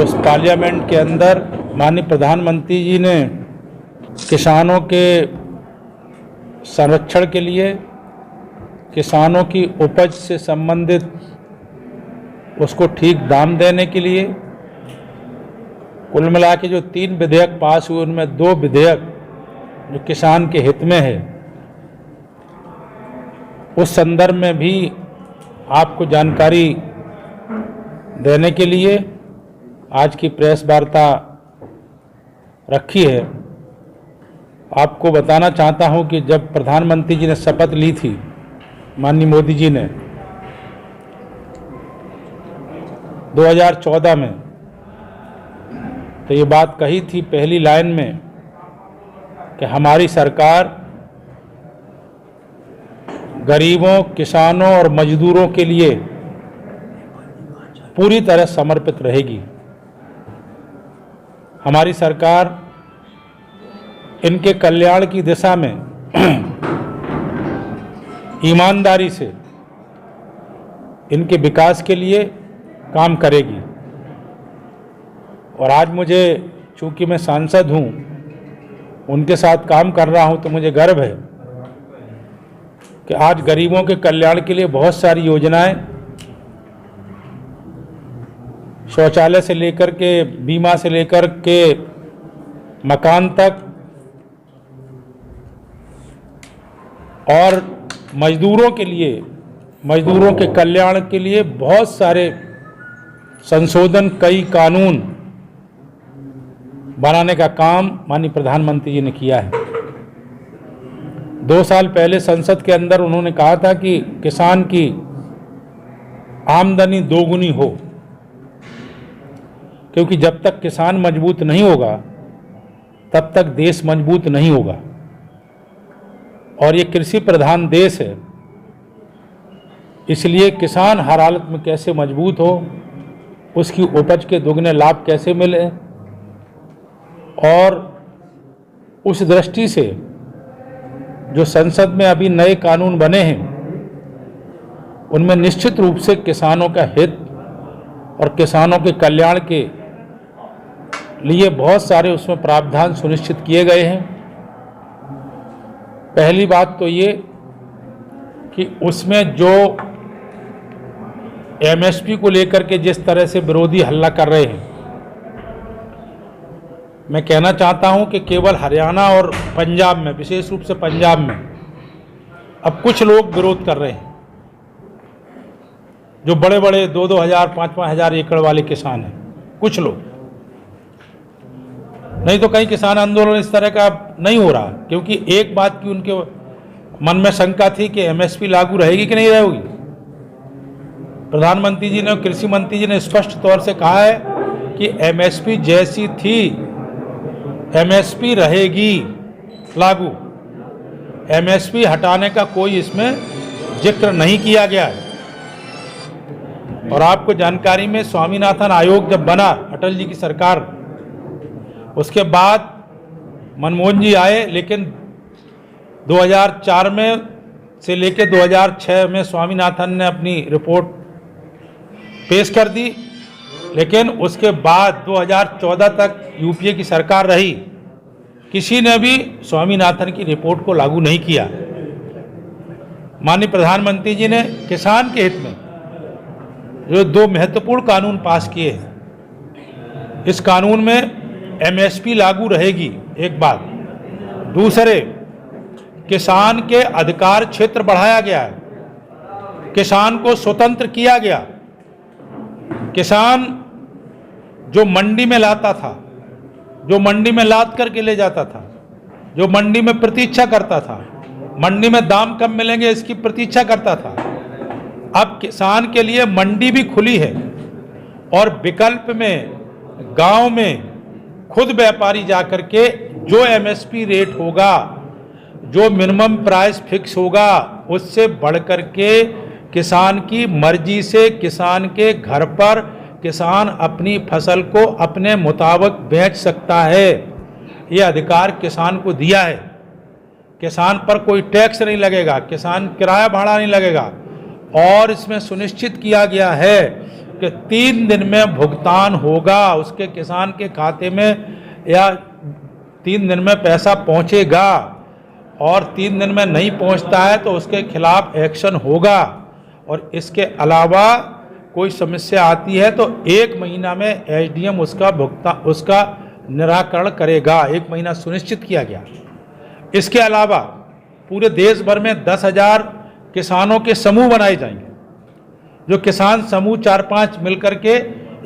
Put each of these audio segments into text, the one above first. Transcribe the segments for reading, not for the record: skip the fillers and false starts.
उस पार्लियामेंट के अंदर माननीय प्रधानमंत्री जी ने किसानों के संरक्षण के लिए, किसानों की उपज से संबंधित उसको ठीक दाम देने के लिए कुल मिला के जो 3 विधेयक पास हुए उनमें 2 विधेयक जो किसान के हित में है, उस संदर्भ में भी आपको जानकारी देने के लिए आज की प्रेस वार्ता रखी है। आपको बताना चाहता हूं कि जब प्रधानमंत्री जी ने शपथ ली थी, माननीय मोदी जी ने 2014 में, तो ये बात कही थी पहली लाइन में कि हमारी सरकार गरीबों, किसानों और मजदूरों के लिए पूरी तरह समर्पित रहेगी। हमारी सरकार इनके कल्याण की दिशा में ईमानदारी से इनके विकास के लिए काम करेगी। और आज मुझे, चूंकि मैं सांसद हूं, उनके साथ काम कर रहा हूं, तो मुझे गर्व है कि आज गरीबों के कल्याण के लिए बहुत सारी योजनाएं, शौचालय से लेकर के बीमा से लेकर के मकान तक, और मजदूरों के लिए, मजदूरों के कल्याण के लिए बहुत सारे संशोधन, कई कानून बनाने का काम माननीय प्रधानमंत्री जी ने किया है। 2 साल पहले संसद के अंदर उन्होंने कहा था कि किसान की आमदनी दोगुनी हो, क्योंकि जब तक किसान मजबूत नहीं होगा तब तक देश मजबूत नहीं होगा। और ये कृषि प्रधान देश है, इसलिए किसान हर हालत में कैसे मजबूत हो, उसकी उपज के दुगने लाभ कैसे मिले, और उस दृष्टि से जो संसद में अभी नए कानून बने हैं उनमें निश्चित रूप से किसानों का हित और किसानों के कल्याण के लिए बहुत सारे उसमें प्रावधान सुनिश्चित किए गए हैं। पहली बात तो ये कि उसमें जो एमएसपी को लेकर के जिस तरह से विरोधी हल्ला कर रहे हैं, मैं कहना चाहता हूं कि केवल हरियाणा और पंजाब में, विशेष रूप से पंजाब में, अब कुछ लोग विरोध कर रहे हैं, जो बड़े बड़े 2-2 हज़ार, 5-5 हज़ार एकड़ वाले किसान हैं, कुछ लोग। नहीं तो कहीं किसान आंदोलन इस तरह का नहीं हो रहा, क्योंकि एक बात की उनके मन में शंका थी कि एमएसपी लागू रहेगी कि नहीं रहेगी। प्रधानमंत्री जी ने, कृषि मंत्री जी ने स्पष्ट तौर से कहा है कि एमएसपी जैसी थी एमएसपी रहेगी लागू। एमएसपी हटाने का कोई इसमें जिक्र नहीं किया गया है। और आपको जानकारी में, स्वामीनाथन आयोग जब बना अटल जी की सरकार, उसके बाद मनमोहन जी आए, लेकिन 2004 में से लेकर 2006 में स्वामीनाथन ने अपनी रिपोर्ट पेश कर दी, लेकिन उसके बाद 2014 तक यूपीए की सरकार रही, किसी ने भी स्वामीनाथन की रिपोर्ट को लागू नहीं किया। माननीय प्रधानमंत्री जी ने किसान के हित में जो 2 महत्वपूर्ण कानून पास किए हैं, इस कानून में एमएसपी लागू रहेगी, एक बात। दूसरे, किसान के अधिकार क्षेत्र बढ़ाया गया है, किसान को स्वतंत्र किया गया। किसान जो मंडी में लाता था, जो मंडी में लाद करके ले जाता था, जो मंडी में प्रतीक्षा करता था, मंडी में दाम कम मिलेंगे इसकी प्रतीक्षा करता था, अब किसान के लिए मंडी भी खुली है, और विकल्प में गांव में खुद व्यापारी जाकर के जो एमएसपी रेट होगा, जो मिनिमम प्राइस फिक्स होगा, उससे बढ़कर के किसान की मर्जी से किसान के घर पर किसान अपनी फसल को अपने मुताबिक बेच सकता है। ये अधिकार किसान को दिया है। किसान पर कोई टैक्स नहीं लगेगा, किसान किराया भाड़ा नहीं लगेगा, और इसमें सुनिश्चित किया गया है कि 3 दिन में भुगतान होगा उसके किसान के खाते में, या 3 दिन में पैसा पहुंचेगा, और 3 दिन में नहीं पहुंचता है तो उसके खिलाफ एक्शन होगा। और इसके अलावा कोई समस्या आती है तो 1 महीना में एसडीएम उसका निराकरण करेगा। 1 महीना सुनिश्चित किया गया। इसके अलावा पूरे देश भर में 10,000 किसानों के समूह बनाए जाएंगे, जो किसान समूह 4-5 मिलकर के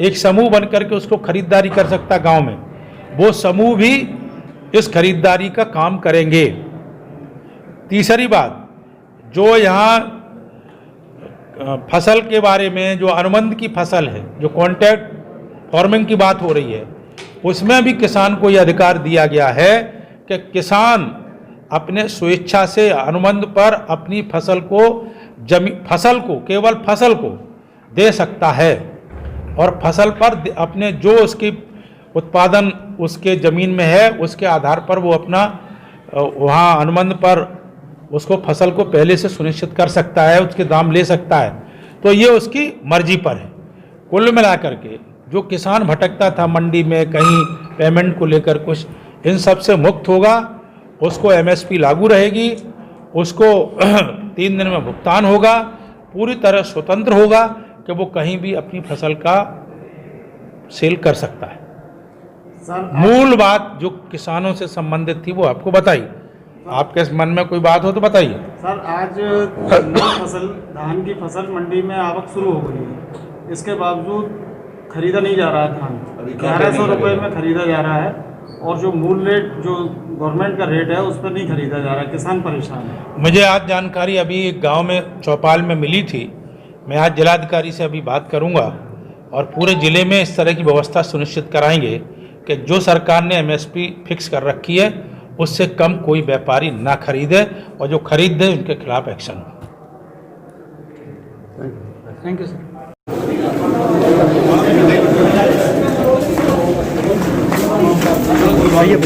एक समूह बन करके उसको खरीदारी कर सकता है गांव में, वो समूह भी इस खरीदारी का काम करेंगे। तीसरी बात, जो यहाँ फसल के बारे में, जो अनुबंध की फसल है, जो कॉन्ट्रैक्ट फार्मिंग की बात हो रही है, उसमें भी किसान को यह अधिकार दिया गया है कि किसान अपने स्वेच्छा से अनुबंध पर अपनी फसल को केवल फसल को दे सकता है, और फसल पर अपने जो उसकी उत्पादन उसके ज़मीन में है उसके आधार पर वो अपना वहाँ अनुबंध पर उसको फसल को पहले से सुनिश्चित कर सकता है, उसके दाम ले सकता है। तो ये उसकी मर्जी पर है। कुल मिलाकर के जो किसान भटकता था मंडी में कहीं पेमेंट को लेकर कुछ, इन सब से मुक्त होगा। उसको एमएसपी लागू रहेगी, उसको 3 दिन में भुगतान होगा, पूरी तरह स्वतंत्र होगा कि वो कहीं भी अपनी फसल का सेल कर सकता है। मूल बात जो किसानों से संबंधित थी वो आपको बताई। आपके मन में कोई बात हो तो बताइए। सर, आज धान की फसल मंडी में आवक शुरू हो गई है, इसके बावजूद खरीदा नहीं जा रहा है धान। 1100 रुपये में खरीदा जा रहा है, और जो मूल रेट जो गवर्नमेंट का रेट है उस पर नहीं खरीदा जा रहा है। किसान परेशान है। मुझे आज जानकारी अभी एक गांव में चौपाल में मिली थी। मैं आज जिलाधिकारी से अभी बात करूंगा और पूरे ज़िले में इस तरह की व्यवस्था सुनिश्चित कराएंगे कि जो सरकार ने एमएसपी फिक्स कर रखी है उससे कम कोई व्यापारी ना खरीदे, और जो खरीद दे उनके खिलाफ एक्शन हो। Thank you sir. भैया